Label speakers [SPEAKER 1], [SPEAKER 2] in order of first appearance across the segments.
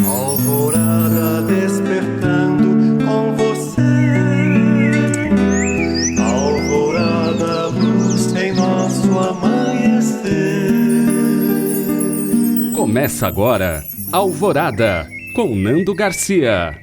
[SPEAKER 1] Alvorada despertando com você. Alvorada, luz em nosso amanhecer.
[SPEAKER 2] Começa agora, Alvorada, com Nando Garcia.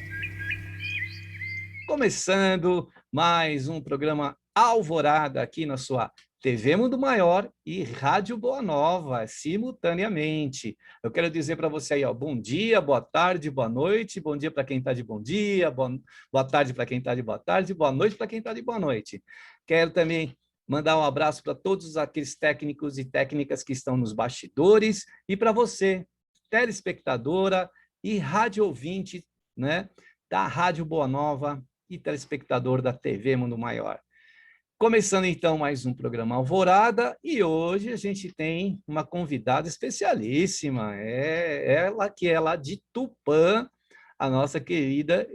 [SPEAKER 3] Começando mais um programa Alvorada aqui na sua TV Mundo Maior e Rádio Boa Nova, simultaneamente. Eu quero dizer para você aí, ó, bom dia, boa tarde, boa noite, bom dia para quem está de bom dia, boa tarde para quem está de boa tarde, boa noite para quem está de boa noite. Quero também mandar um abraço para todos aqueles técnicos e técnicas que estão nos bastidores e para você, telespectadora e rádio ouvinte, né, da Rádio Boa Nova e telespectador da TV Mundo Maior. Começando então mais um programa Alvorada, e hoje a gente tem uma convidada especialíssima, ela que é lá de Tupã, a nossa querida,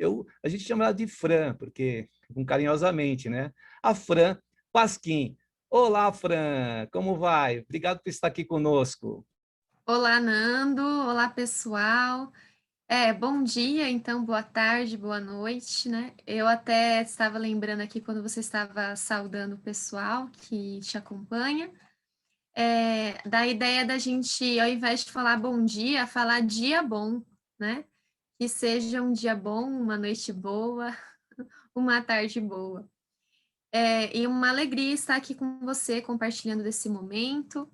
[SPEAKER 3] a gente chama ela de Fran, porque carinhosamente, né? A Fran Pasquim. Olá, Fran, como vai? Obrigado por estar aqui conosco.
[SPEAKER 4] Olá, Nando. Olá, pessoal. Bom dia, então, boa tarde, boa noite, né? Eu até estava lembrando aqui quando você estava saudando o pessoal que te acompanha, da ideia da gente, ao invés de falar bom dia, falar dia bom, né? Que seja um dia bom, uma noite boa, uma tarde boa. E uma alegria estar aqui com você, compartilhando desse momento,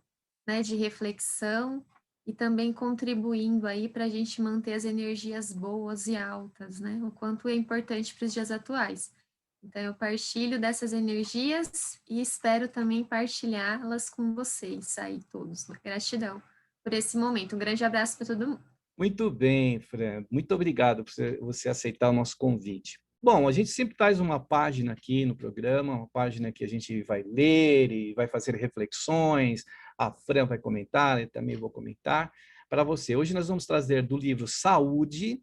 [SPEAKER 4] né, de reflexão e também contribuindo aí para a gente manter as energias boas e altas, né? O quanto é importante para os dias atuais. Então, eu partilho dessas energias e espero também partilhá-las com vocês aí todos. Gratidão por esse momento. Um grande abraço para todo mundo.
[SPEAKER 3] Muito bem, Fran. Muito obrigado por você aceitar o nosso convite. Bom, a gente sempre traz uma página aqui no programa, uma página que a gente vai ler e vai fazer reflexões. A Fran vai comentar, eu também vou comentar para você. Hoje nós vamos trazer do livro Saúde,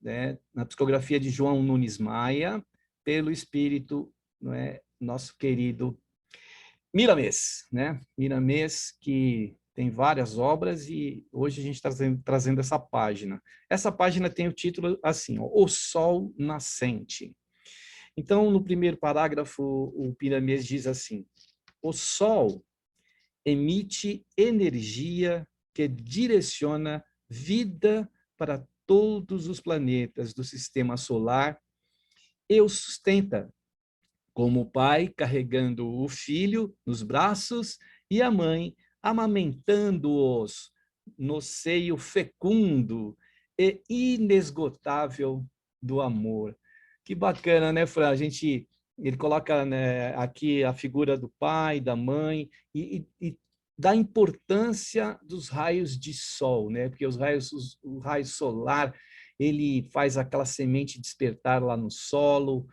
[SPEAKER 3] né, na psicografia de João Nunes Maia, pelo espírito, não é, nosso querido Miramês, né? Miramês, que tem várias obras e hoje a gente está trazendo essa página. Essa página tem o título assim, ó, O Sol Nascente. Então, no primeiro parágrafo, o Miramês diz assim: o Sol emite energia que direciona vida para todos os planetas do sistema solar e o sustenta, como o pai carregando o filho nos braços e a mãe amamentando-os no seio fecundo e inesgotável do amor. Que bacana, né, Fran? Ele coloca, né, aqui a figura do pai, da mãe e da importância dos raios de sol, né? Porque o raio solar, ele faz aquela semente despertar lá no solo,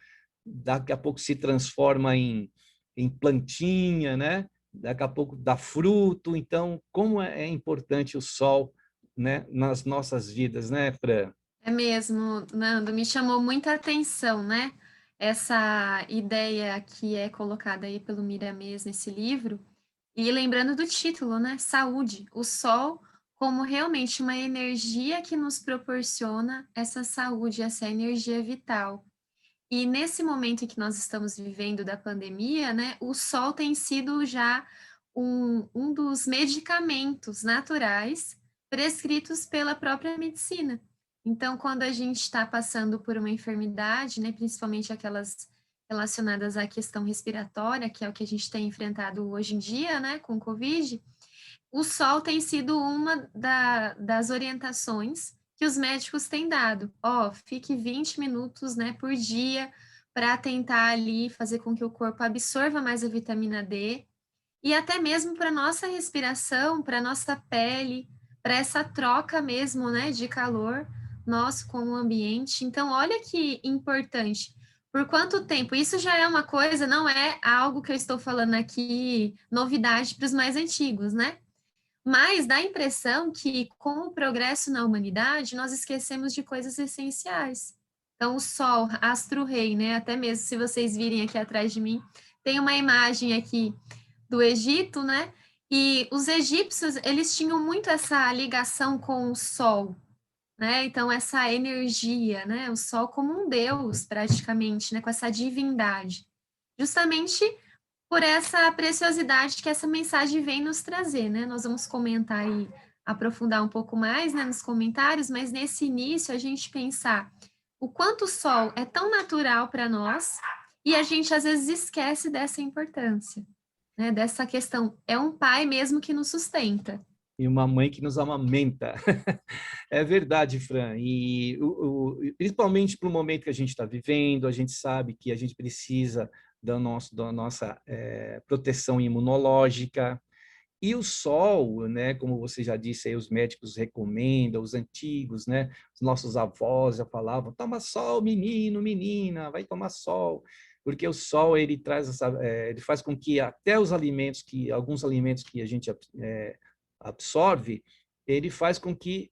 [SPEAKER 3] daqui a pouco se transforma em plantinha, né? Daqui a pouco dá fruto. Então, como é importante o sol, né, nas nossas vidas, né, Fran?
[SPEAKER 4] É mesmo, Nando, me chamou muita atenção, né? Essa ideia que é colocada aí pelo Miramês nesse livro, e lembrando do título, né? Saúde, o sol como realmente uma energia que nos proporciona essa saúde, essa energia vital. E nesse momento em que nós estamos vivendo da pandemia, né? O sol tem sido já um dos medicamentos naturais prescritos pela própria medicina. Então, quando a gente está passando por uma enfermidade, né, principalmente aquelas relacionadas à questão respiratória, que é o que a gente tem enfrentado hoje em dia, né, com o Covid, o sol tem sido uma das orientações que os médicos têm dado. Ó, fique 20 minutos, né, por dia para tentar ali fazer com que o corpo absorva mais a vitamina D e até mesmo para nossa respiração, para nossa pele, para essa troca mesmo, né, de calor nosso com o ambiente. Então, olha que importante. Por quanto tempo? Isso já é uma coisa, não é algo que eu estou falando aqui, novidade para os mais antigos, né? Mas dá a impressão que, com o progresso na humanidade, nós esquecemos de coisas essenciais. Então, o Sol, astro-rei, né? Até mesmo se vocês virem aqui atrás de mim, tem uma imagem aqui do Egito, né? E os egípcios, eles tinham muito essa ligação com o Sol. né? Então, essa energia, né? O Sol como um deus, praticamente, né? Com essa divindade. Justamente por essa preciosidade que essa mensagem vem nos trazer, né? Nós vamos comentar e aprofundar um pouco mais, né, nos comentários, mas nesse início a gente pensar o quanto o Sol é tão natural para nós e a gente às vezes esquece dessa importância, né? Dessa questão, é um pai mesmo que nos sustenta.
[SPEAKER 3] E uma mãe que nos amamenta. É verdade, Fran. E principalmente para o momento que a gente está vivendo, a gente sabe que a gente precisa da nossa proteção imunológica. E o sol, né, como você já disse, aí os médicos recomendam, os antigos, né, os nossos avós já falavam, toma sol, menino, menina, vai tomar sol, porque o sol ele traz ele faz com que até os alimentos alguns alimentos que a gente absorve, ele faz com que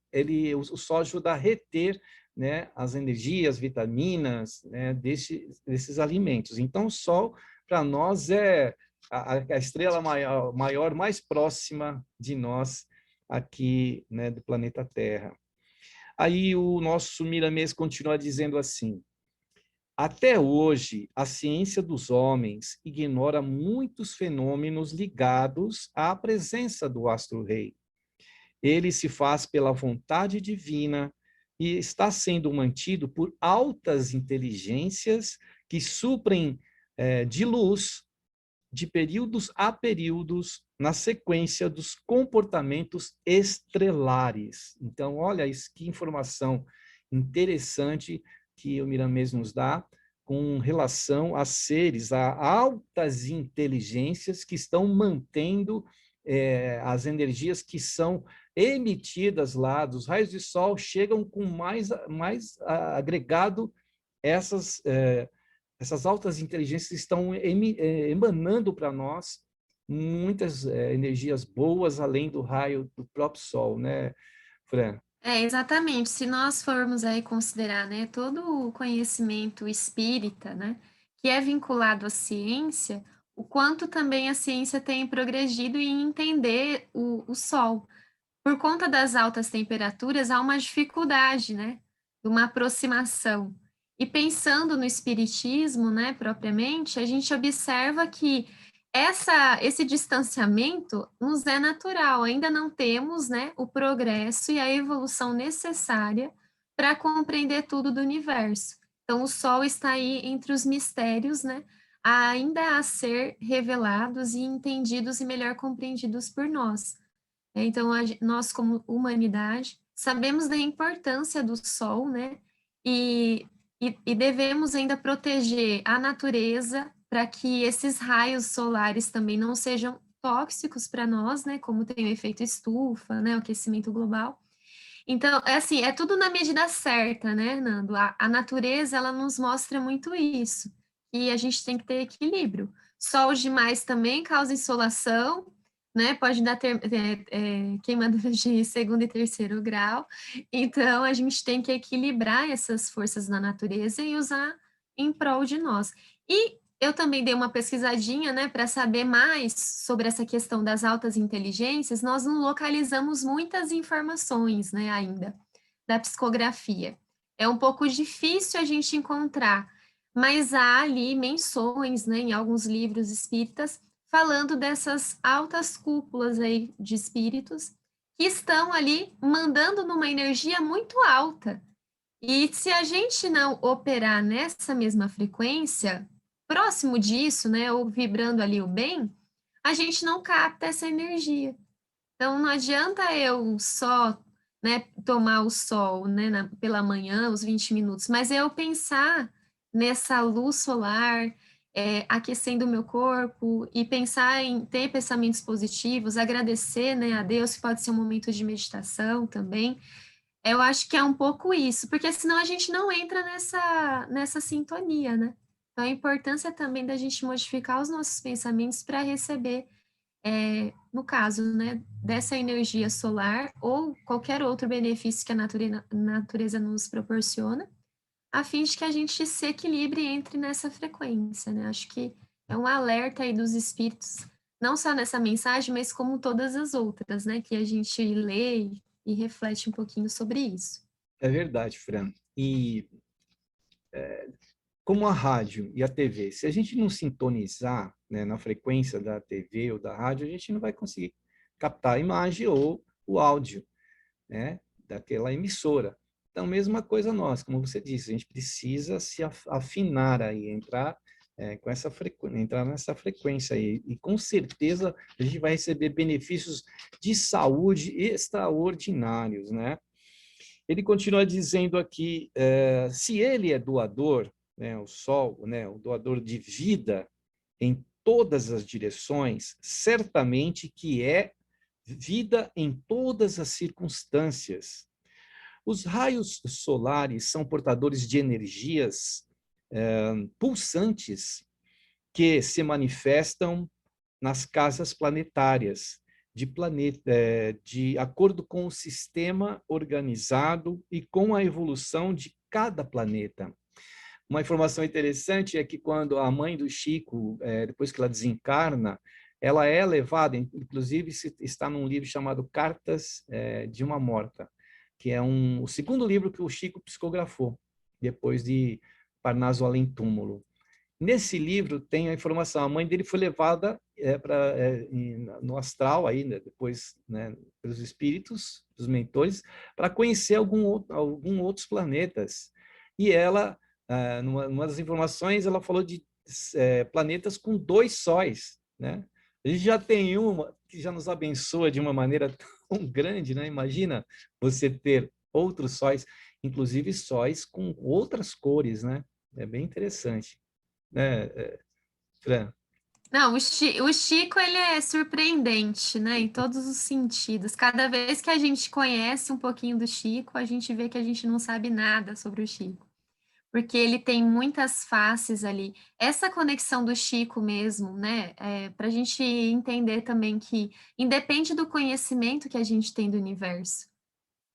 [SPEAKER 3] o sol ajuda a reter, né, as energias, vitaminas, né, desses alimentos. Então, o sol para nós é a estrela maior, mais próxima de nós aqui, né, do planeta Terra. Aí o nosso Miramês continua dizendo assim: até hoje, a ciência dos homens ignora muitos fenômenos ligados à presença do astro-rei. Ele se faz pela vontade divina e está sendo mantido por altas inteligências que suprem de luz de períodos a períodos na sequência dos comportamentos estrelares. Então, olha isso, que informação interessante que o Miramês nos dá com relação a seres, a altas inteligências que estão mantendo as energias que são emitidas lá dos raios de sol, chegam com mais agregado essas altas inteligências estão emanando para nós muitas energias boas além do raio do próprio Sol, né, Fran?
[SPEAKER 4] Exatamente. Se nós formos aí considerar, né, todo o conhecimento espírita, né, que é vinculado à ciência, o quanto também a ciência tem progredido em entender o Sol. Por conta das altas temperaturas, há uma dificuldade, né, de uma aproximação. E pensando no espiritismo, né, propriamente, a gente observa que esse distanciamento nos é natural, ainda não temos, né, o progresso e a evolução necessária para compreender tudo do universo. Então, o Sol está aí entre os mistérios, né, ainda a ser revelados e entendidos e melhor compreendidos por nós. Então, nós, como humanidade, sabemos da importância do Sol, né? E devemos ainda proteger a natureza para que esses raios solares também não sejam tóxicos para nós, né? Como tem o efeito estufa, né? O aquecimento global. Então, é assim, é tudo na medida certa, né, Nando? A natureza, ela nos mostra muito isso. E a gente tem que ter equilíbrio. Sol demais também causa insolação, né? Pode dar queimaduras de segundo e terceiro grau. Então, a gente tem que equilibrar essas forças da natureza e usar em prol de nós. E eu também dei uma pesquisadinha, né, para saber mais sobre essa questão das altas inteligências. Nós não localizamos muitas informações, né, ainda, da psicografia. É um pouco difícil a gente encontrar, mas há ali menções, né, em alguns livros espíritas, falando dessas altas cúpulas aí de espíritos que estão ali mandando numa energia muito alta. E se a gente não operar nessa mesma frequência, próximo disso, né, ou vibrando ali o bem, a gente não capta essa energia. Então, não adianta eu só, né, tomar o sol, né, pela manhã, os 20 minutos, mas eu pensar nessa luz solar, aquecendo o meu corpo e pensar em ter pensamentos positivos, agradecer, né, a Deus, que pode ser um momento de meditação também. Eu acho que é um pouco isso, porque senão a gente não entra nessa sintonia, né? Então, a importância também da gente modificar os nossos pensamentos para receber, no caso, né, dessa energia solar ou qualquer outro benefício que a natureza nos proporciona, a fim de que a gente se equilibre e entre nessa frequência, né? Acho que é um alerta aí dos espíritos, não só nessa mensagem, mas como todas as outras, né, que a gente lê e reflete um pouquinho sobre isso.
[SPEAKER 3] É verdade, Fran. E como a rádio e a TV, se a gente não sintonizar, né, na frequência da TV ou da rádio, a gente não vai conseguir captar a imagem ou o áudio, né, daquela emissora. Então, mesma coisa nós, como você disse, a gente precisa se afinar aí, entrar com essa entrar nessa frequência aí, e com certeza a gente vai receber benefícios de saúde extraordinários, né? Ele continua dizendo aqui, se ele é doador, né, o Sol, né, o doador de vida em todas as direções, certamente que é vida em todas as circunstâncias. Os raios solares são portadores de energias pulsantes que se manifestam nas casas planetárias, de acordo com o sistema organizado e com a evolução de cada planeta. Uma informação interessante é que quando a mãe do Chico, depois que ela desencarna, ela é levada, inclusive está num livro chamado Cartas de uma Morta, que é o segundo livro que o Chico psicografou, depois de Parnaso Além Túmulo. Nesse livro tem a informação, a mãe dele foi levada no astral, aí, né, depois, né, pelos espíritos, dos mentores, para conhecer alguns outros planetas. E ela, numa das informações, ela falou de planetas com 2 sóis, né? A gente já tem uma que já nos abençoa de uma maneira tão grande, né? Imagina você ter outros sóis, inclusive sóis com outras cores, né? É bem interessante, né, Fran?
[SPEAKER 4] Não, o Chico, ele é surpreendente, né, em todos os sentidos. Cada vez que a gente conhece um pouquinho do Chico, a gente vê que a gente não sabe nada sobre o Chico, porque ele tem muitas faces ali. Essa conexão do Chico mesmo, né, para a gente entender também que, independe do conhecimento que a gente tem do universo,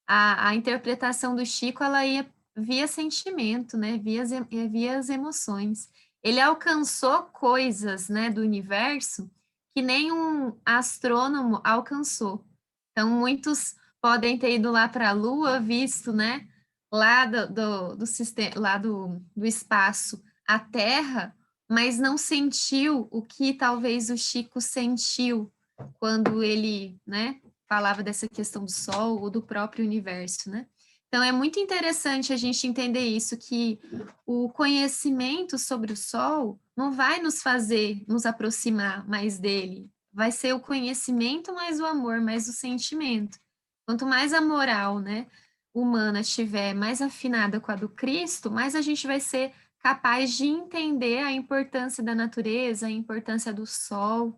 [SPEAKER 4] a interpretação do Chico, ela ia via sentimento, né, via as emoções. Ele alcançou coisas, né, do universo que nenhum astrônomo alcançou. Então, muitos podem ter ido lá para a Lua, visto, né, lá do sistema, lá do espaço, a Terra, mas não sentiu o que talvez o Chico sentiu quando ele, né, falava dessa questão do Sol ou do próprio universo, né? Então, é muito interessante a gente entender isso, que o conhecimento sobre o Sol não vai nos fazer nos aproximar mais dele, vai ser o conhecimento mais o amor, mais o sentimento. Quanto mais a moral, né, humana estiver mais afinada com a do Cristo, mais a gente vai ser capaz de entender a importância da natureza, a importância do Sol.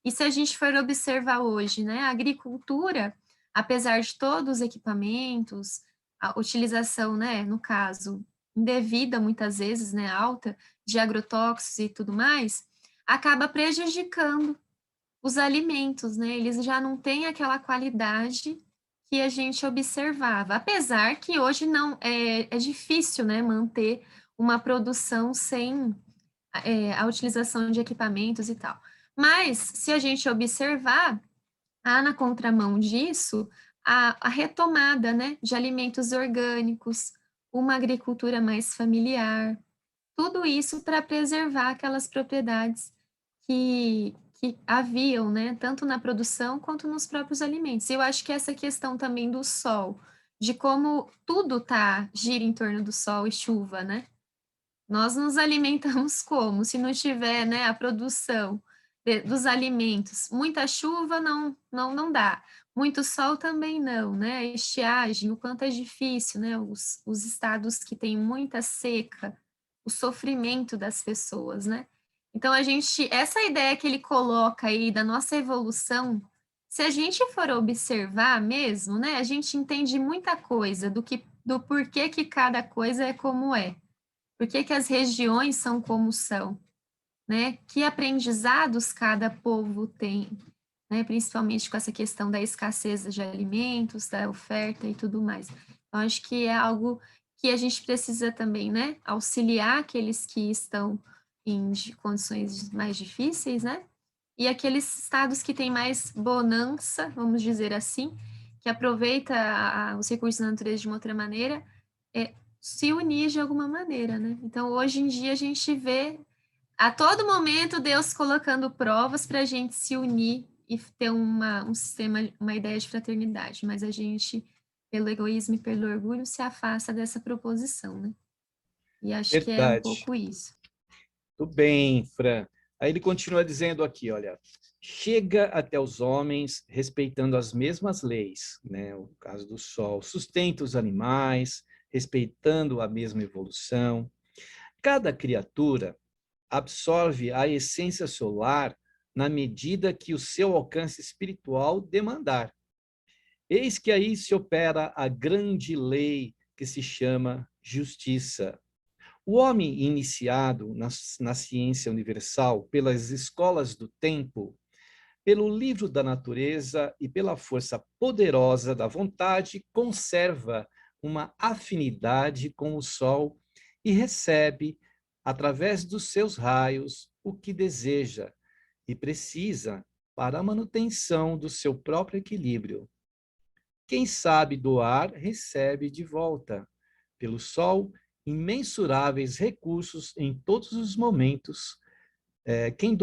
[SPEAKER 4] E se a gente for observar hoje, né, a agricultura, apesar de todos os equipamentos, a utilização, né, no caso, indevida muitas vezes, né, alta, de agrotóxicos e tudo mais, acaba prejudicando os alimentos, né? Eles já não têm aquela qualidade que a gente observava, apesar que hoje não é difícil, né, manter uma produção sem a utilização de equipamentos e tal. Mas, se a gente observar, há na contramão disso a retomada, né, de alimentos orgânicos, uma agricultura mais familiar, tudo isso para preservar aquelas propriedades que haviam, né, tanto na produção quanto nos próprios alimentos. Eu acho que essa questão também do sol, de como tudo gira em torno do sol e chuva, né? Nós nos alimentamos como? Se não tiver, né, a produção dos alimentos, muita chuva não dá, muito sol também não, né? A estiagem, o quanto é difícil, né? Os estados que têm muita seca, o sofrimento das pessoas, né? Então essa ideia que ele coloca aí da nossa evolução, se a gente for observar mesmo, né, a gente entende muita coisa do porquê que cada coisa é como é. Por que que as regiões são como são, né? Que aprendizados cada povo tem, né? Principalmente com essa questão da escassez de alimentos, da oferta e tudo mais. Então, acho que é algo que a gente precisa também, né? Auxiliar aqueles que estão em condições mais difíceis, né? E aqueles estados que têm mais bonança, vamos dizer assim, que aproveita os recursos da natureza de uma outra maneira, se unir de alguma maneira, né? Então, hoje em dia, a gente vê a todo momento Deus colocando provas para a gente se unir e ter um sistema, uma ideia de fraternidade, mas a gente, pelo egoísmo e pelo orgulho, se afasta dessa proposição, né? E acho que é um
[SPEAKER 3] Verdade.
[SPEAKER 4] pouco isso.
[SPEAKER 3] Tudo bem, Fran. Aí ele continua dizendo aqui, olha, chega até os homens respeitando as mesmas leis, né? O caso do sol, sustenta os animais, respeitando a mesma evolução. Cada criatura absorve a essência solar na medida que o seu alcance espiritual demandar. Eis que aí se opera a grande lei que se chama justiça. O homem iniciado na ciência universal pelas escolas do tempo, pelo livro da natureza e pela força poderosa da vontade, conserva uma afinidade com o sol e recebe, através dos seus raios, o que deseja e precisa para a manutenção do seu próprio equilíbrio. Quem sabe doar, recebe de volta, pelo sol, imensuráveis recursos em todos os momentos. Quem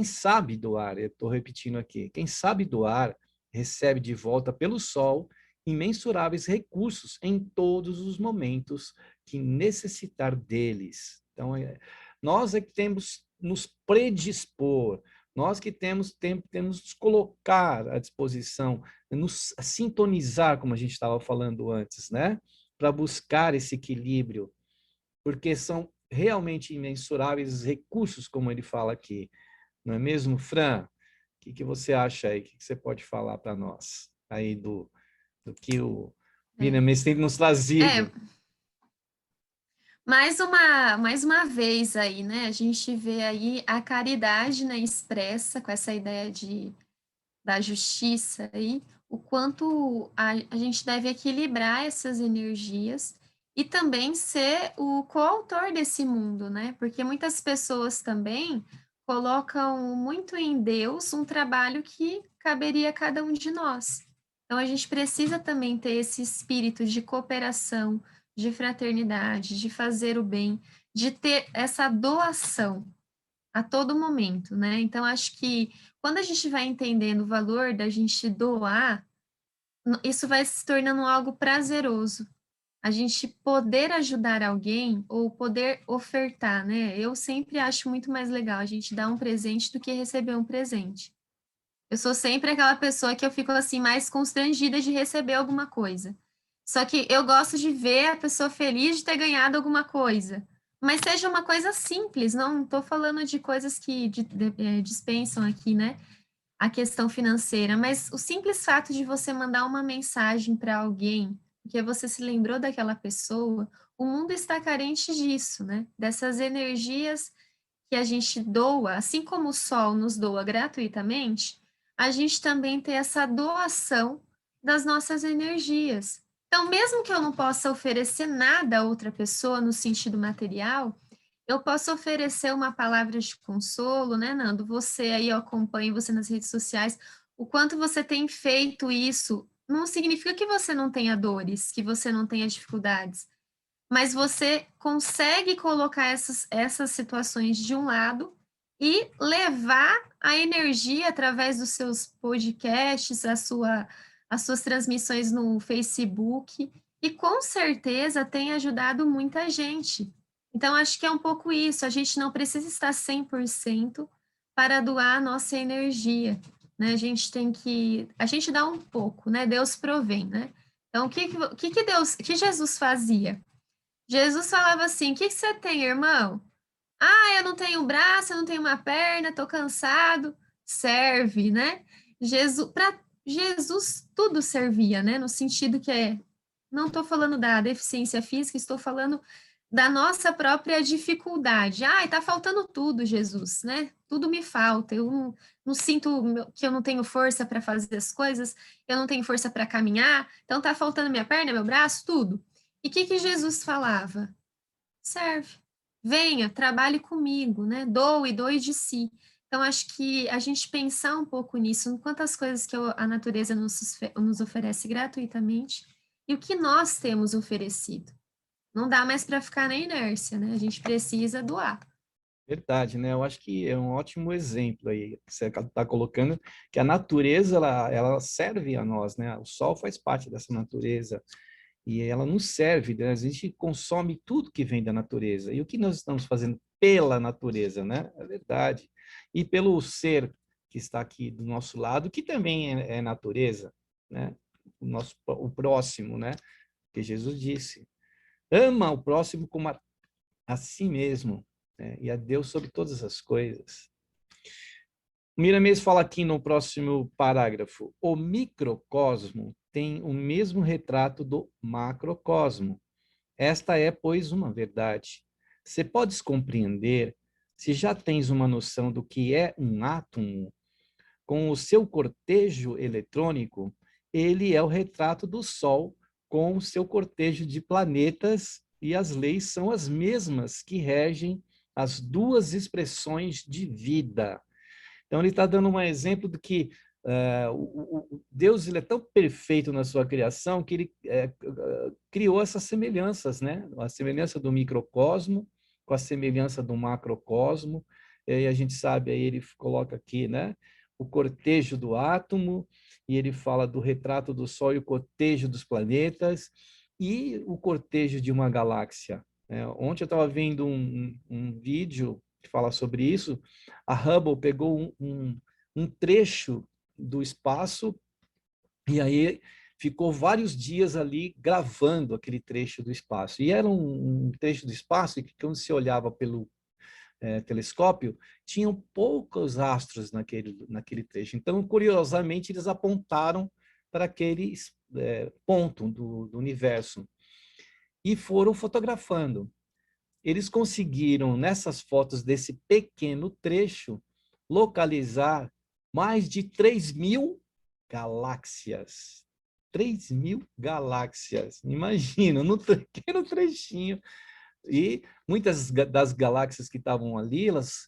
[SPEAKER 3] sabe doar, eu estou repetindo aqui, quem sabe doar, recebe de volta pelo sol imensuráveis recursos em todos os momentos que necessitar deles. Então, nós é que temos nos predispor, nós que temos nos colocar à disposição, nos sintonizar, como a gente estava falando antes, né? Para buscar esse equilíbrio, porque são realmente imensuráveis recursos, como ele fala aqui. Não é mesmo, Fran? O que você acha aí? O que você pode falar para nós aí do que o Miriam Messi tem nos trazido?
[SPEAKER 4] Mais uma vez aí, né? A gente vê aí a caridade, né, expressa com essa ideia da justiça aí, o quanto a gente deve equilibrar essas energias e também ser o coautor desse mundo, né? Porque muitas pessoas também colocam muito em Deus um trabalho que caberia a cada um de nós. Então, a gente precisa também ter esse espírito de cooperação, de fraternidade, de fazer o bem, de ter essa doação a todo momento, né? Então, acho que quando a gente vai entendendo o valor da gente doar, isso vai se tornando algo prazeroso. A gente poder ajudar alguém ou poder ofertar, né? Eu sempre acho muito mais legal a gente dar um presente do que receber um presente. Eu sou sempre aquela pessoa que eu fico assim mais constrangida de receber alguma coisa. Só que eu gosto de ver a pessoa feliz de ter ganhado alguma coisa. Mas seja uma coisa simples, não estou falando de coisas que dispensam aqui, né? A questão financeira, mas o simples fato de você mandar uma mensagem para alguém, porque você se lembrou daquela pessoa, o mundo está carente disso, né? Dessas energias que a gente doa, assim como o sol nos doa gratuitamente, a gente também tem essa doação das nossas energias. Então, mesmo que eu não possa oferecer nada a outra pessoa no sentido material, eu posso oferecer uma palavra de consolo, né, Nando? Você aí, eu acompanho você nas redes sociais, o quanto você tem feito isso, não significa que você não tenha dores, que você não tenha dificuldades, mas você consegue colocar essas situações de um lado e levar a energia através dos seus podcasts, as suas transmissões no Facebook, e com certeza tem ajudado muita gente. Então, acho que é um pouco isso, a gente não precisa estar 100% para doar a nossa energia, né? A gente dá um pouco, né? Deus provém, né? Então, o que Jesus fazia? Jesus falava assim: o que você tem, irmão? Ah, eu não tenho um braço, eu não tenho uma perna, estou cansado. Serve, né? Para Jesus tudo servia, né? No sentido que não estou falando da deficiência física, estou falando da nossa própria dificuldade. Ah, está faltando tudo, Jesus, né? Tudo me falta. Eu não sinto que eu não tenho força para fazer as coisas, eu não tenho força para caminhar, então está faltando minha perna, meu braço, tudo. E o que Jesus falava? Serve. Venha, trabalhe comigo, né? Doe de si. Então, acho que a gente pensar um pouco nisso, em quantas coisas que a natureza nos oferece gratuitamente e o que nós temos oferecido. Não dá mais para ficar na inércia, né? A gente precisa doar.
[SPEAKER 3] Verdade, né? Eu acho que é um ótimo exemplo aí que você está colocando, que a natureza, ela serve a nós, né? O sol faz parte dessa natureza e ela nos serve, né? A gente consome tudo que vem da natureza. E o que nós estamos fazendo pela natureza, né? É verdade. E pelo ser que está aqui do nosso lado, que também é natureza, né? O próximo, né? Que Jesus disse, ama o próximo como a si mesmo, né? E a Deus sobre todas as coisas. Miramês fala aqui no próximo parágrafo: o microcosmo tem o mesmo retrato do macrocosmo. Esta é, pois, uma verdade. Você podes compreender, se já tens uma noção do que é um átomo, com o seu cortejo eletrônico, ele é o retrato do Sol com o seu cortejo de planetas, e as leis são as mesmas que regem as duas expressões de vida. Então, ele está dando um exemplo do que o Deus ele é tão perfeito na sua criação que ele criou essas semelhanças, né? A semelhança do microcosmo com a semelhança do macrocosmo. E a gente sabe, aí ele coloca aqui, né? O cortejo do átomo, e ele fala do retrato do Sol e o cortejo dos planetas, e o cortejo de uma galáxia. Ontem eu estava vendo um vídeo que fala sobre isso. A Hubble pegou um trecho do espaço e aí ficou vários dias ali gravando aquele trecho do espaço. E era um trecho do espaço que, quando se olhava pelo telescópio, tinham poucos astros naquele trecho. Então, curiosamente, eles apontaram para aquele ponto do universo e foram fotografando. Eles conseguiram, nessas fotos desse pequeno trecho, localizar mais de 3.000 galáxias. 3.000 galáxias. Imagina, no pequeno trechinho. E muitas das galáxias que estavam ali, elas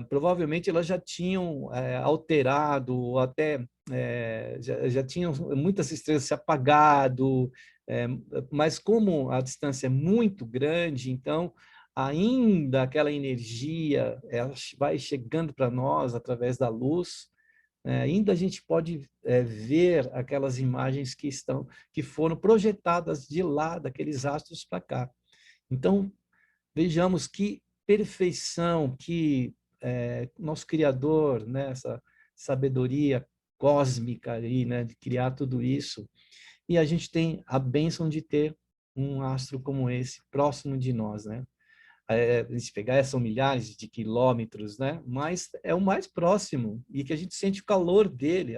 [SPEAKER 3] provavelmente elas já tinham alterado, até já tinham muitas estrelas se apagado, mas como a distância é muito grande, então ainda aquela energia ela vai chegando para nós através da luz, ainda a gente pode ver aquelas imagens que foram projetadas de lá, daqueles astros para cá. Então, vejamos que perfeição, que nosso Criador, né, essa sabedoria cósmica aí, né, de criar tudo isso. E a gente tem a bênção de ter um astro como esse próximo de nós, né? Se pegar, são milhares de quilômetros, né? Mas é o mais próximo e que a gente sente o calor dele,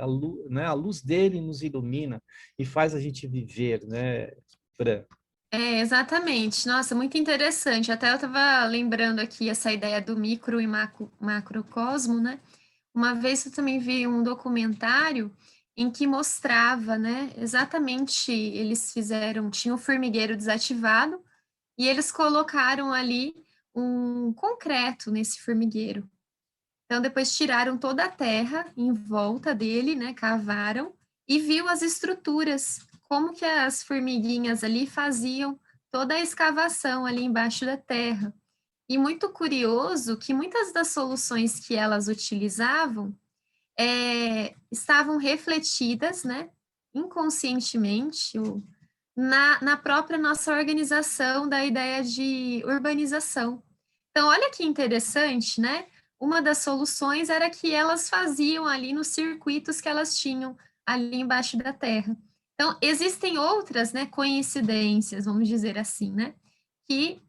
[SPEAKER 3] né? A luz dele nos ilumina e faz a gente viver, né, Fran?
[SPEAKER 4] Exatamente. Nossa, muito interessante. Até eu estava lembrando aqui essa ideia do micro e macrocosmo, né? Uma vez eu também vi um documentário em que mostrava, né, exatamente, tinha um formigueiro desativado e eles colocaram ali um concreto nesse formigueiro. Então, depois tiraram toda a terra em volta dele, né, cavaram e viu as estruturas, como que as formiguinhas ali faziam toda a escavação ali embaixo da terra. E muito curioso que muitas das soluções que elas utilizavam estavam refletidas, né, inconscientemente, na própria nossa organização da ideia de urbanização. Então, olha que interessante, né? Uma das soluções era que elas faziam ali nos circuitos que elas tinham ali embaixo da terra. Então, existem outras, né, coincidências, vamos dizer assim, né, que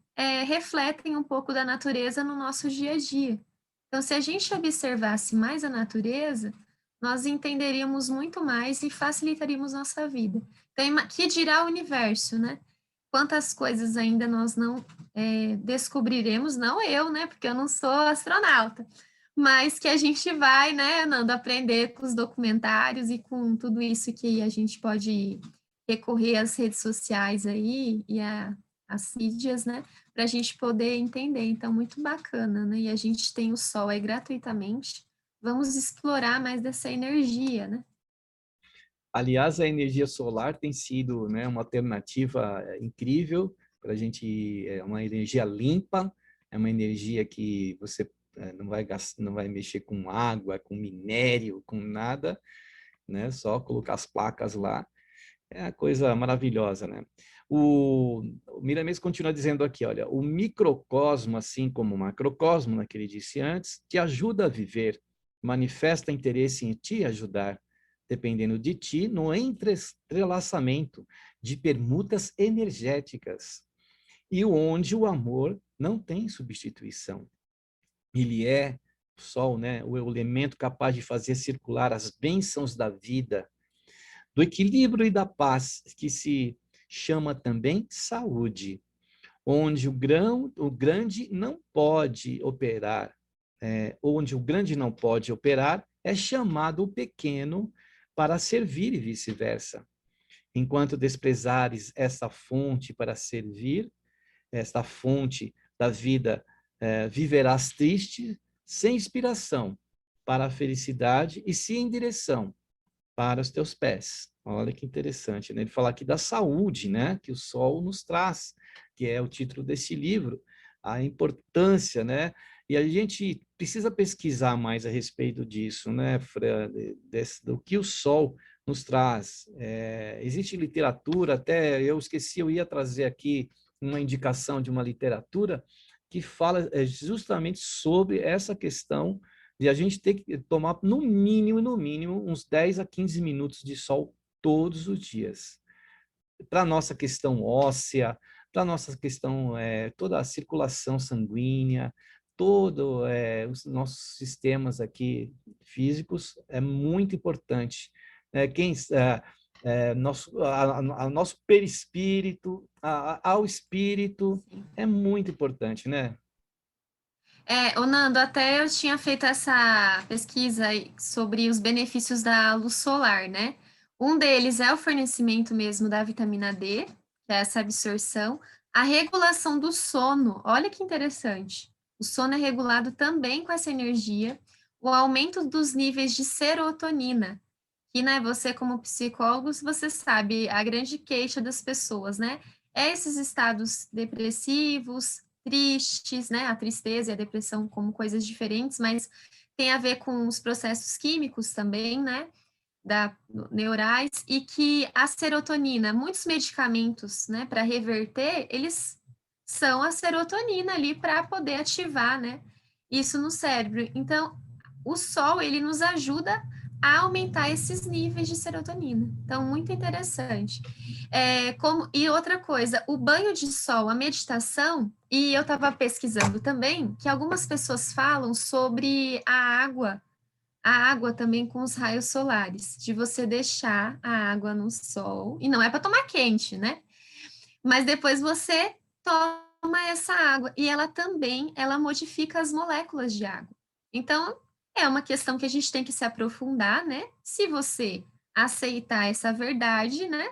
[SPEAKER 4] refletem um pouco da natureza no nosso dia a dia. Então, se a gente observasse mais a natureza, nós entenderíamos muito mais e facilitaríamos nossa vida. Então, que dirá o universo, né? Quantas coisas ainda nós não descobriremos, não eu, né? Porque eu não sou astronauta, mas que a gente vai, né, Nando, aprender com os documentários e com tudo isso que a gente pode recorrer às redes sociais aí e a assídias, né, para a gente poder entender. Então, muito bacana, né? E a gente tem o sol aí gratuitamente. Vamos explorar mais dessa energia, né?
[SPEAKER 3] Aliás, a energia solar tem sido, né, uma alternativa incrível para a gente, é uma energia limpa, é uma energia que você não vai gastar, não vai mexer com água, com minério, com nada, né? Só colocar as placas lá. É uma coisa maravilhosa, né? O Miramês continua dizendo aqui, olha, o microcosmo, assim como o macrocosmo, né, que ele disse antes, te ajuda a viver, manifesta interesse em te ajudar, dependendo de ti, no entrelaçamento de permutas energéticas, e onde o amor não tem substituição. Ele é o sol, né, o elemento capaz de fazer circular as bênçãos da vida, do equilíbrio e da paz, que se chama também saúde, onde o grande não pode operar, onde o grande não pode operar, é chamado o pequeno para servir e vice-versa. Enquanto desprezares essa fonte para servir, esta fonte da vida, viverás triste, sem inspiração para a felicidade e sem direção para os teus pés. Olha que interessante, né? Ele fala aqui da saúde, né? Que o sol nos traz, que é o título desse livro, a importância, né? E a gente precisa pesquisar mais a respeito disso, né, Fran? Do que o sol nos traz. Existe literatura, até eu esqueci, eu ia trazer aqui uma indicação de uma literatura que fala justamente sobre essa questão de a gente ter que tomar, no mínimo, uns 10 a 15 minutos de sol todos os dias. Para a nossa questão óssea, para a nossa questão, toda a circulação sanguínea, todos os nossos sistemas aqui físicos, é muito importante. Nosso perispírito, ao espírito, é muito importante, né?
[SPEAKER 4] Ô Nando, até eu tinha feito essa pesquisa sobre os benefícios da luz solar, né? Um deles é o fornecimento mesmo da vitamina D, que é essa absorção, a regulação do sono, olha que interessante. O sono é regulado também com essa energia, o aumento dos níveis de serotonina, que, né, você como psicólogos, você sabe a grande queixa das pessoas, né? É esses estados depressivos, tristes, né? A tristeza e a depressão como coisas diferentes, mas tem a ver com os processos químicos também, né? Neurais, e que a serotonina, muitos medicamentos, né, para reverter, eles são a serotonina ali para poder ativar, né? Isso no cérebro. Então, o sol, ele nos ajuda a aumentar esses níveis de serotonina. Então, muito interessante. E outra coisa, o banho de sol, a meditação, e eu estava pesquisando também, que algumas pessoas falam sobre a água também com os raios solares, de você deixar a água no sol, e não é para tomar quente, né? Mas depois você toma essa água, e ela também, ela modifica as moléculas de água. Então, é uma questão que a gente tem que se aprofundar, né? Se você aceitar essa verdade, né?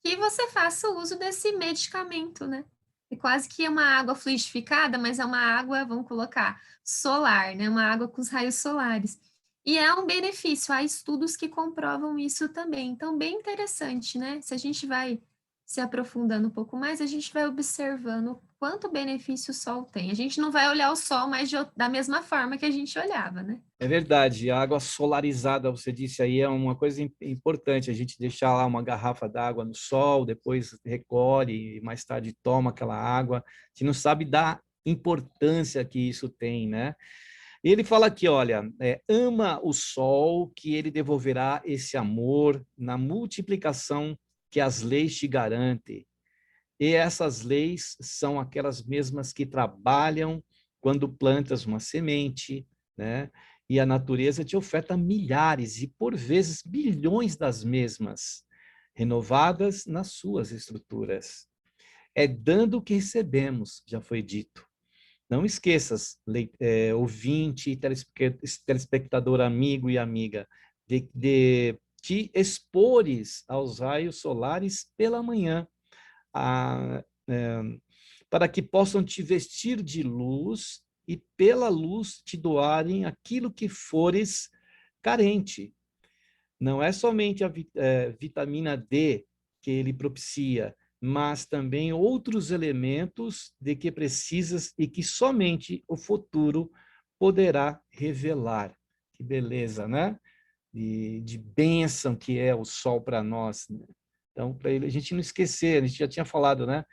[SPEAKER 4] Que você faça o uso desse medicamento, né? É quase que uma água fluidificada, mas é uma água, vamos colocar, solar, né? Uma água com os raios solares. E é um benefício, há estudos que comprovam isso também. Então, bem interessante, né? Se a gente vai se aprofundando um pouco mais, a gente vai observando quanto benefício o sol tem. A gente não vai olhar o sol mais da mesma forma que a gente olhava, né?
[SPEAKER 3] É verdade, a água solarizada, você disse aí, é uma coisa importante, a gente deixar lá uma garrafa d'água no sol, depois recolhe e mais tarde toma aquela água. A gente não sabe da importância que isso tem, né? Ele fala aqui, olha, ama o sol, que ele devolverá esse amor na multiplicação que as leis te garantem. E essas leis são aquelas mesmas que trabalham quando plantas uma semente, né? E a natureza te oferta milhares e, por vezes, bilhões das mesmas, renovadas nas suas estruturas. É dando que recebemos, já foi dito. Não esqueças, ouvinte, telespectador, amigo e amiga, de te expores aos raios solares pela manhã. para que possam te vestir de luz e pela luz te doarem aquilo que fores carente. Não é somente a vitamina D que ele propicia, mas também outros elementos de que precisas e que somente o futuro poderá revelar. Que beleza, né? De bênção que é o sol para nós, né? Então, para ele, a gente não esquecer, a gente já tinha falado, né?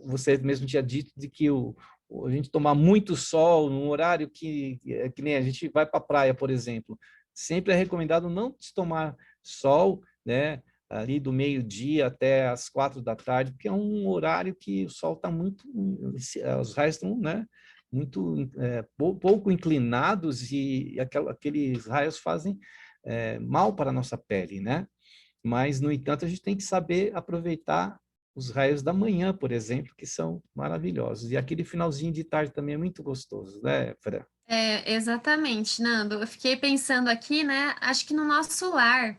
[SPEAKER 3] Você mesmo tinha dito de que a gente tomar muito sol num horário que nem a gente vai para a praia, por exemplo. Sempre é recomendado não tomar sol, né? Ali do meio-dia até as 4 da tarde, porque é um horário que o sol está muito, os raios estão, né? Muito pouco inclinados e aqueles raios fazem mal para a nossa pele, né? Mas, no entanto, a gente tem que saber aproveitar os raios da manhã, por exemplo, que são maravilhosos. E aquele finalzinho de tarde também é muito gostoso, né, Fran?
[SPEAKER 4] Exatamente, Nando. Eu fiquei pensando aqui, né? Acho que no nosso lar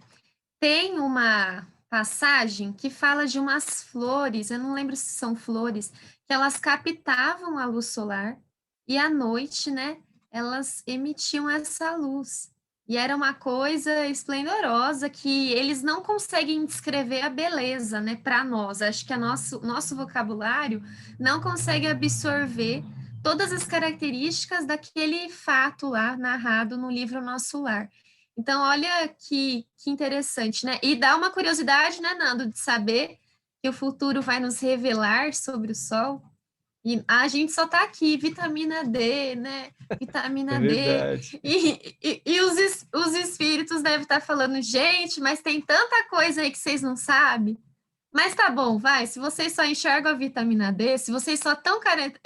[SPEAKER 4] tem uma passagem que fala de umas flores, eu não lembro se são flores, que elas captavam a luz solar e à noite, né, elas emitiam essa luz. E era uma coisa esplendorosa que eles não conseguem descrever a beleza, né, para nós. Acho que nosso vocabulário não consegue absorver todas as características daquele fato lá narrado no livro Nosso Lar. Então, olha que interessante, né? E dá uma curiosidade, né, Nando, de saber que o futuro vai nos revelar sobre o Sol. E a gente só está aqui, vitamina D, né?
[SPEAKER 3] É
[SPEAKER 4] Vitamina D.
[SPEAKER 3] verdade.
[SPEAKER 4] E os espíritos devem estar falando, gente, mas tem tanta coisa aí que vocês não sabem. Mas tá bom, vai. Se vocês só enxergam a vitamina D, se vocês só estão carentes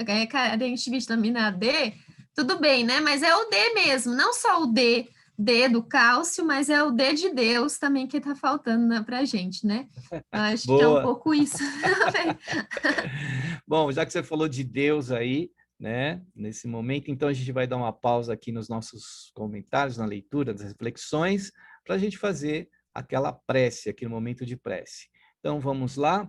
[SPEAKER 4] de vitamina D, tudo bem, né? Mas é o D mesmo, não só o D do cálcio, mas é o D de Deus também que tá faltando, né, pra gente, né? Eu acho que é um
[SPEAKER 3] Boa.
[SPEAKER 4] pouco isso.
[SPEAKER 3] Bom, já que você falou de Deus aí, né, nesse momento, então a gente vai dar uma pausa aqui nos nossos comentários, na leitura, das reflexões, para a gente fazer aquela prece, aquele momento de prece. Então, vamos lá?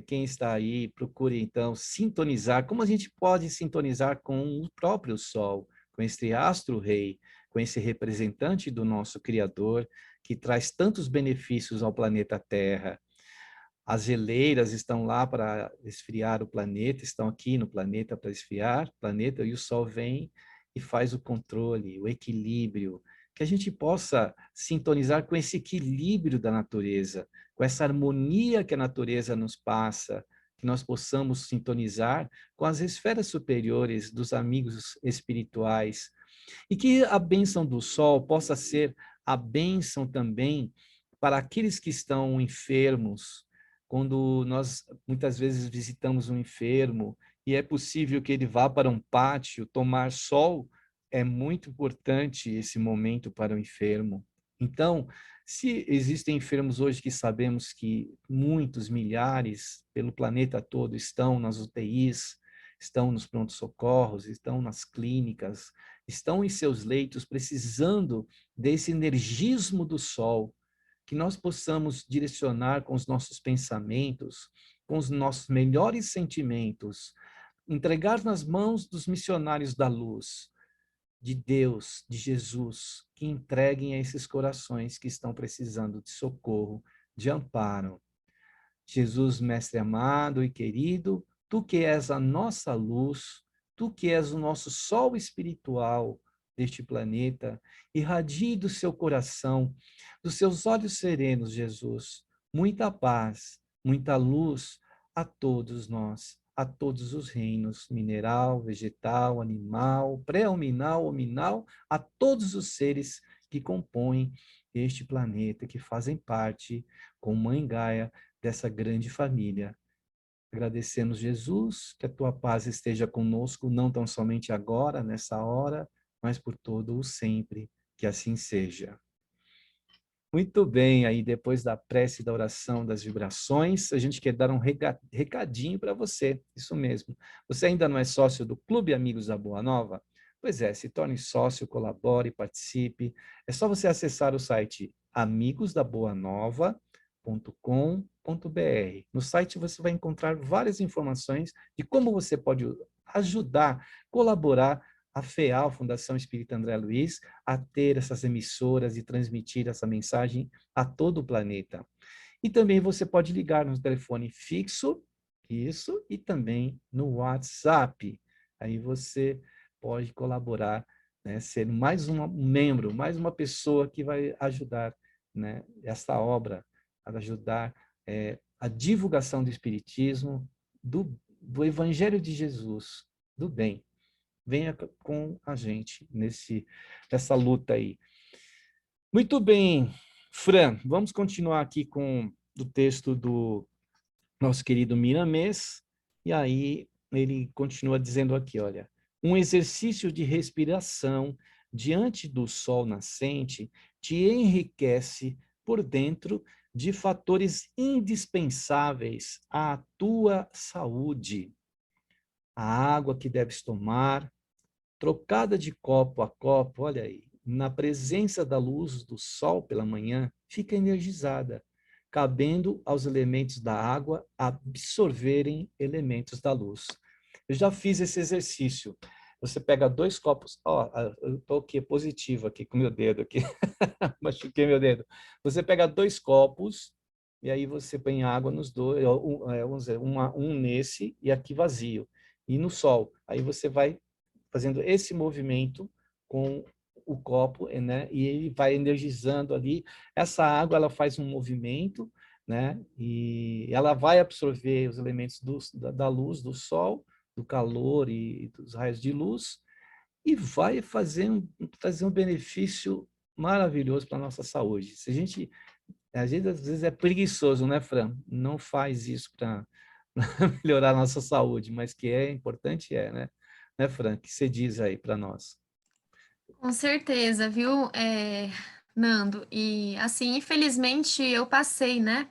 [SPEAKER 3] Quem está aí, procure, então, sintonizar. Como a gente pode sintonizar com o próprio Sol, com esse astro-rei, com esse representante do nosso Criador, que traz tantos benefícios ao planeta Terra. As geleiras estão lá para esfriar o planeta, estão aqui no planeta para esfriar o planeta, e o Sol vem e faz o controle, o equilíbrio, que a gente possa sintonizar com esse equilíbrio da natureza, com essa harmonia que a natureza nos passa, que nós possamos sintonizar com as esferas superiores dos amigos espirituais, e que a bênção do Sol possa ser a bênção também para aqueles que estão enfermos. Quando nós muitas vezes visitamos um enfermo e é possível que ele vá para um pátio tomar sol, é muito importante esse momento para o enfermo. Então, se existem enfermos hoje que sabemos que muitos, milhares, pelo planeta todo, estão nas UTIs, estão nos prontos-socorros, estão nas clínicas, estão em seus leitos precisando desse energismo do sol, que nós possamos direcionar com os nossos pensamentos, com os nossos melhores sentimentos, entregar nas mãos dos missionários da luz, de Deus, de Jesus, que entreguem a esses corações que estão precisando de socorro, de amparo. Jesus, mestre amado e querido, tu que és a nossa luz, tu que és o nosso sol espiritual deste planeta, irradie do seu coração, dos seus olhos serenos, Jesus, muita paz, muita luz a todos nós, a todos os reinos, mineral, vegetal, animal, pré-hominal, hominal, a todos os seres que compõem este planeta, que fazem parte, com Mãe Gaia, dessa grande família. Agradecemos, Jesus, que a tua paz esteja conosco, não tão somente agora, nessa hora, mas por todo o sempre, que assim seja. Muito bem, aí depois da prece, da oração, das vibrações, a gente quer dar um recadinho para você, isso mesmo. Você ainda não é sócio do Clube Amigos da Boa Nova? Pois é, se torne sócio, colabore, participe. É só você acessar o site amigosdaboanova.com.br No site você vai encontrar várias informações de como você pode ajudar, colaborar a FEAL, Fundação Espírita André Luiz, a ter essas emissoras e transmitir essa mensagem a todo o planeta. E também você pode ligar no telefone fixo, isso, e também no WhatsApp. Aí você pode colaborar, né, ser mais um membro, mais uma pessoa que vai ajudar, né, essa obra, a ajudar a divulgação do Espiritismo, do Evangelho de Jesus, do bem. Venha com a gente nessa luta aí. Muito bem, Fran, vamos continuar aqui com o texto do nosso querido Miramês, e aí ele continua dizendo aqui, olha, um exercício de respiração diante do sol nascente te enriquece por dentro de fatores indispensáveis à tua saúde. A água que deves tomar, trocada de copo a copo, olha aí, na presença da luz do sol pela manhã, fica energizada, cabendo aos elementos da água absorverem elementos da luz. Eu já fiz esse exercício. Você pega 2 copos, eu estou aqui positivo aqui com meu dedo aqui, machuquei meu dedo. Você pega 2 copos e aí você põe água nos dois, vamos dizer, um nesse e aqui vazio, e no sol. Aí você vai fazendo esse movimento com o copo, né? E ele vai energizando ali. Essa água, ela faz um movimento, né? E ela vai absorver os elementos da luz, do sol, do calor e dos raios de luz, e vai trazer um benefício maravilhoso para a nossa saúde. Se a gente às vezes é preguiçoso, né, Fran? Não faz isso para melhorar a nossa saúde, mas que é importante, né, Fran? O que você diz aí para nós?
[SPEAKER 4] Com certeza, viu, Nando? E, assim, infelizmente eu passei, né,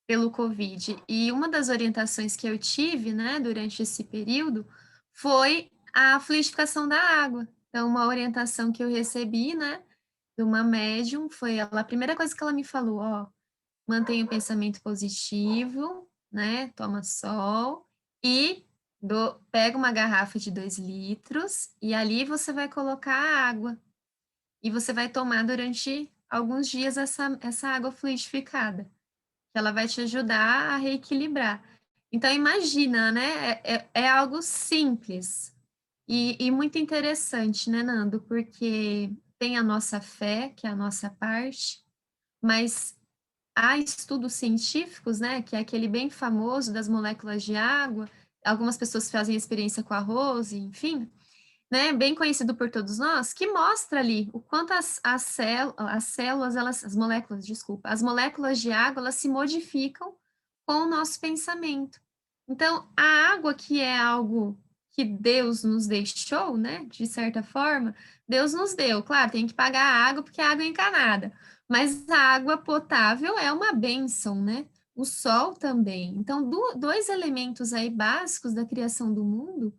[SPEAKER 4] pelo Covid. E uma das orientações que eu tive, né, durante esse período foi a fluidificação da água. Então, uma orientação que eu recebi, né, de uma médium, foi a primeira coisa que ela me falou, ó, mantenha o pensamento positivo, né, toma sol e pega uma garrafa de 2 litros e ali você vai colocar a água e você vai tomar durante alguns dias essa água fluidificada, que ela vai te ajudar a reequilibrar. Então, imagina, né? É algo simples e muito interessante, né, Nando? Porque tem a nossa fé, que é a nossa parte, mas há estudos científicos, né? Que é aquele bem famoso das moléculas de água. Algumas pessoas fazem experiência com arroz, enfim, né, bem conhecido por todos nós, que mostra ali o quanto as células, as moléculas, desculpa, as moléculas de água, elas se modificam com o nosso pensamento. Então, a água, que é algo que Deus nos deixou, né, de certa forma, Deus nos deu. Claro, tem que pagar a água porque a água é encanada, mas a água potável é uma bênção, né? O sol também. Então, 2 elementos aí básicos da criação do mundo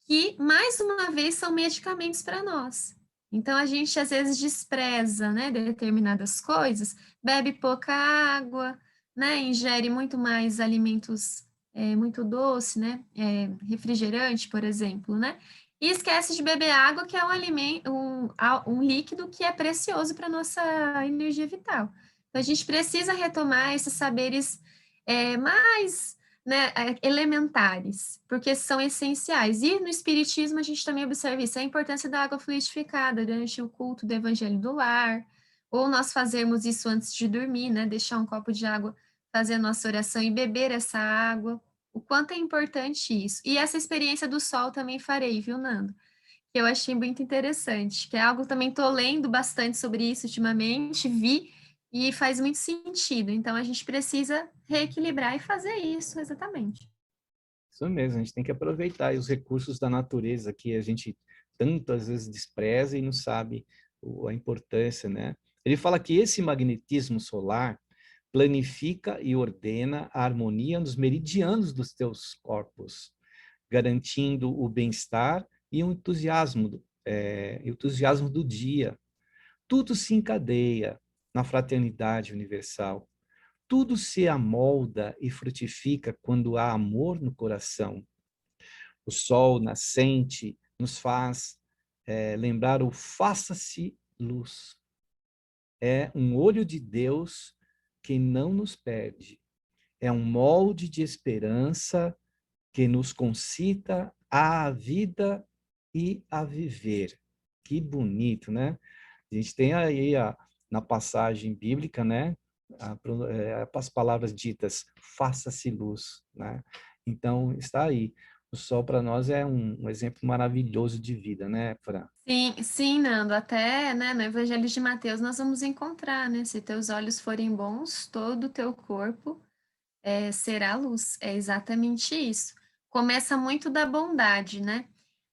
[SPEAKER 4] que, mais uma vez, são medicamentos para nós. Então, a gente às vezes despreza, né, determinadas coisas, bebe pouca água, né, ingere muito mais alimentos muito doce, né, refrigerante, por exemplo, né, e esquece de beber água, que é um alimento, um líquido que é precioso para a nossa energia vital. Então, a gente precisa retomar esses saberes mais, né, elementares, porque são essenciais. E no Espiritismo a gente também observa isso, a importância da água fluidificada durante o culto do Evangelho do Lar, ou nós fazermos isso antes de dormir, né, deixar um copo de água, fazer a nossa oração e beber essa água, o quanto é importante isso. E essa experiência do sol também farei, viu, Nando? Que eu achei muito interessante, que é algo também estou lendo bastante sobre isso ultimamente, vi e faz muito sentido. Então, a gente precisa reequilibrar e fazer isso, exatamente.
[SPEAKER 3] Isso mesmo, a gente tem que aproveitar os recursos da natureza que a gente tanto às vezes despreza e não sabe a importância, né? Ele fala que esse magnetismo solar planifica e ordena a harmonia nos meridianos dos teus corpos, garantindo o bem-estar e o entusiasmo do dia. Tudo se encadeia na fraternidade universal. tudo se amolda e frutifica quando há amor no coração. O sol nascente nos faz lembrar o faça-se luz. É um olho de Deus que não nos perde. É um molde de esperança que nos concita à vida e a viver. Que bonito, né? A gente tem aí na passagem bíblica, né? As palavras ditas, faça-se luz, né? Então, está aí. O sol para nós é um exemplo maravilhoso de vida, né, Fran?
[SPEAKER 4] Sim, sim, Nando, até, né, no Evangelho de Mateus nós vamos encontrar, né, se teus olhos forem bons, todo o teu corpo será luz, é exatamente isso. Começa muito da bondade, né?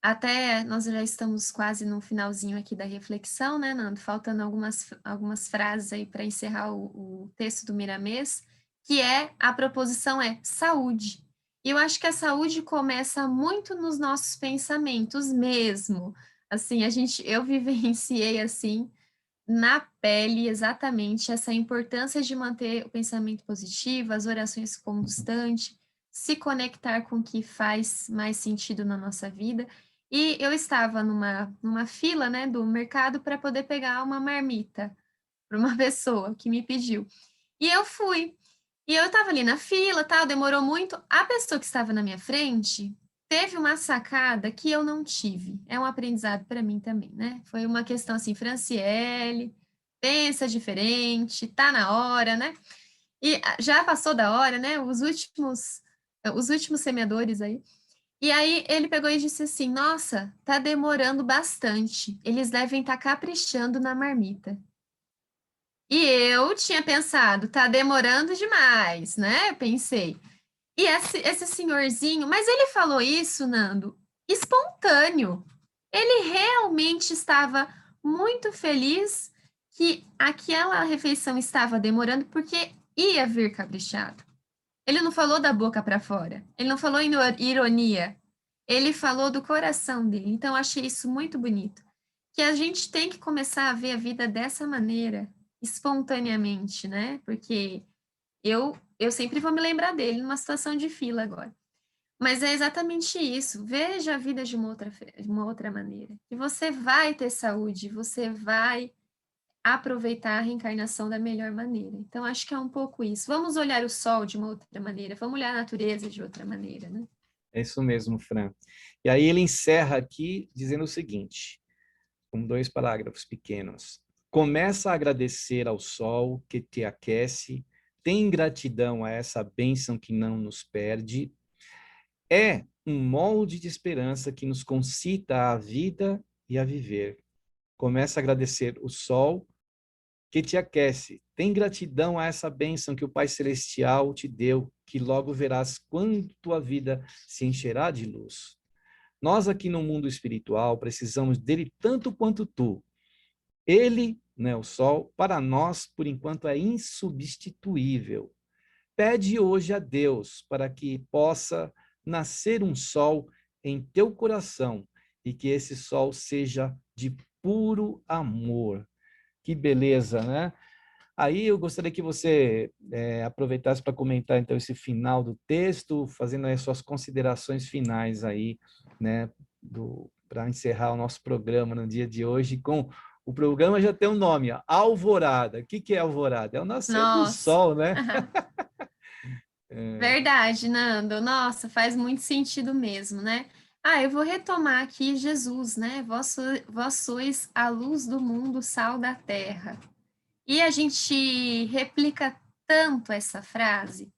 [SPEAKER 4] Até nós já estamos quase no finalzinho aqui da reflexão, né, Nando? Faltando algumas frases aí para encerrar o texto do Miramês, que a proposição é saúde. E eu acho que a saúde começa muito nos nossos pensamentos mesmo. Assim, eu vivenciei assim, na pele exatamente essa importância de manter o pensamento positivo, as orações constantes, se conectar com o que faz mais sentido na nossa vida. E eu estava numa fila, né, do mercado para poder pegar uma marmita para uma pessoa que me pediu. E eu fui. E eu estava ali na fila, tal, demorou muito. A pessoa que estava na minha frente teve uma sacada que eu não tive. É um aprendizado para mim também, né? Foi uma questão assim, Franciele, pensa diferente, tá na hora, né? E já passou da hora, né? Os últimos semeadores aí. E aí ele pegou e disse assim: Nossa, tá demorando bastante. Eles devem estar caprichando na marmita. E eu tinha pensado, tá demorando demais, né? Pensei. E esse senhorzinho, mas ele falou isso, Nando, espontâneo. Ele realmente estava muito feliz que aquela refeição estava demorando porque ia vir caprichado. Ele não falou da boca para fora, ele não falou em ironia, ele falou do coração dele. Então, eu achei isso muito bonito. Que a gente tem que começar a ver a vida dessa maneira, espontaneamente, né? Porque eu sempre vou me lembrar dele numa situação de fila agora. Mas é exatamente isso. Veja a vida de uma outra maneira. E você vai ter saúde, você vai aproveitar a reencarnação da melhor maneira. Então, acho que é um pouco isso. Vamos olhar o sol de uma outra maneira, vamos olhar a natureza de outra maneira, né?
[SPEAKER 3] É isso mesmo, Fran. E aí ele encerra aqui dizendo o seguinte, com 2 parágrafos pequenos. Começa a agradecer ao sol que te aquece, tem gratidão a essa bênção que não nos perde, é um molde de esperança que nos concita à vida e a viver. Começa a agradecer o sol que te aquece. Tem gratidão a essa bênção que o Pai Celestial te deu, que logo verás quando tua vida se encherá de luz. Nós aqui no mundo espiritual precisamos dele tanto quanto tu. Ele, né, o sol, para nós, por enquanto, é insubstituível. Pede hoje a Deus para que possa nascer um sol em teu coração e que esse sol seja de puro amor. Que beleza, né? Aí eu gostaria que você aproveitasse para comentar então esse final do texto, fazendo as suas considerações finais aí, né, para encerrar o nosso programa no dia de hoje com o programa já tem um nome, ó, Alvorada. O que é Alvorada? É o nascer do
[SPEAKER 4] Nossa,
[SPEAKER 3] sol, né?
[SPEAKER 4] verdade, Nando. Nossa, faz muito sentido mesmo, né? Eu vou retomar aqui Jesus, né? Vós sois a luz do mundo, sal da terra. E a gente replica tanto essa frase,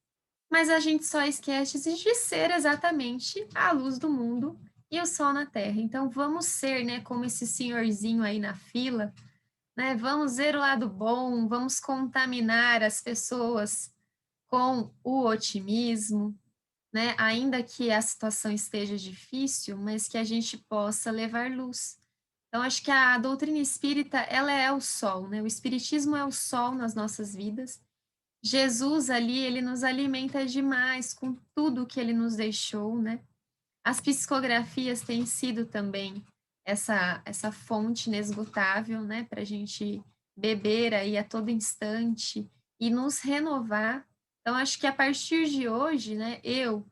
[SPEAKER 4] mas a gente só esquece de ser exatamente a luz do mundo e o sol na terra. Então vamos ser, né, como esse senhorzinho aí na fila, né? Vamos ver o lado bom, vamos contaminar as pessoas com o otimismo, né? Ainda que a situação esteja difícil, mas que a gente possa levar luz. Então, acho que a doutrina espírita, ela é o sol, né? O espiritismo é o sol nas nossas vidas. Jesus ali, ele nos alimenta demais com tudo que ele nos deixou, né? As psicografias têm sido também essa fonte inesgotável, né? Para a gente beber aí a todo instante e nos renovar Então, acho que a partir de hoje, né, eu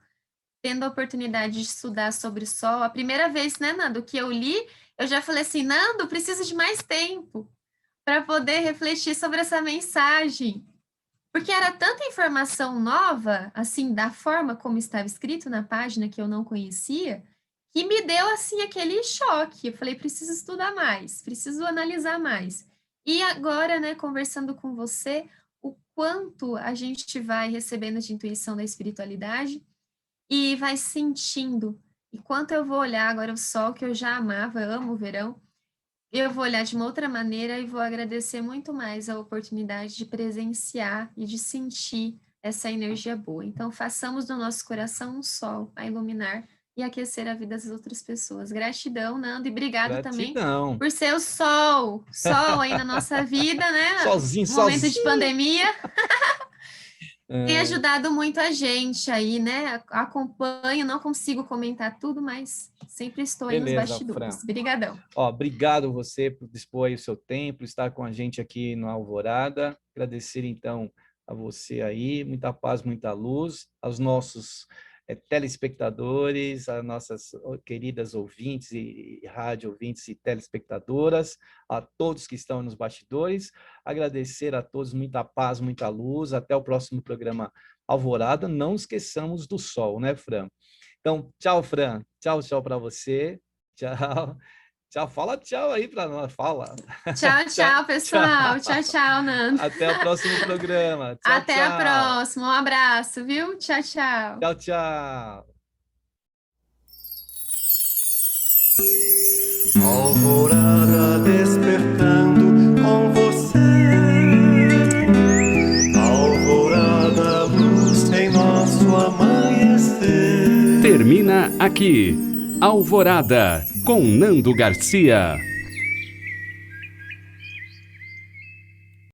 [SPEAKER 4] tendo a oportunidade de estudar sobre o sol, a primeira vez, né, Nando, que eu li, eu já falei assim, Nando, preciso de mais tempo para poder refletir sobre essa mensagem. Porque era tanta informação nova, assim, da forma como estava escrito na página que eu não conhecia, que me deu, assim, aquele choque. Eu falei, preciso estudar mais, preciso analisar mais. E agora, né, conversando com você, o quanto a gente vai recebendo de intuição da espiritualidade e vai sentindo. E quanto eu vou olhar agora o sol, que eu já amava, amo o verão, eu vou olhar de uma outra maneira e vou agradecer muito mais a oportunidade de presenciar e de sentir essa energia boa. Então, façamos do nosso coração um sol a iluminar e aquecer a vida das outras pessoas. Gratidão, Nando, e obrigado também
[SPEAKER 3] Gratidão.
[SPEAKER 4] por ser o sol aí na nossa vida, né?
[SPEAKER 3] Sozinho,
[SPEAKER 4] Momento de
[SPEAKER 3] sozinho.
[SPEAKER 4] pandemia. Tem ajudado muito a gente aí, né? Acompanho, não consigo comentar tudo, mas sempre estou aí nos
[SPEAKER 3] Beleza,
[SPEAKER 4] bastidores.
[SPEAKER 3] Fran.
[SPEAKER 4] Obrigadão.
[SPEAKER 3] Ó, obrigado você por dispor aí o seu tempo, estar com a gente aqui no Alvorada. Agradecer, então, a você aí. Muita paz, muita luz. Aos nossos telespectadores, às nossas queridas ouvintes e rádio ouvintes e telespectadoras, a todos que estão nos bastidores. Agradecer a todos, muita paz, muita luz. Até o próximo programa Alvorada. Não esqueçamos do sol, né, Fran? Então, tchau, Fran. Tchau, tchau para você. Tchau. Tchau, fala tchau aí para nós, fala.
[SPEAKER 4] Tchau, tchau, pessoal. Tchau, tchau, Nando.
[SPEAKER 3] Até o próximo programa. Tchau,
[SPEAKER 4] Até a próxima. Um abraço, viu? Tchau, tchau.
[SPEAKER 3] Tchau, tchau.
[SPEAKER 1] Alvorada despertando com você. Alvorada, luz em nosso amanhecer.
[SPEAKER 2] Termina aqui, Alvorada, com Nando Garcia.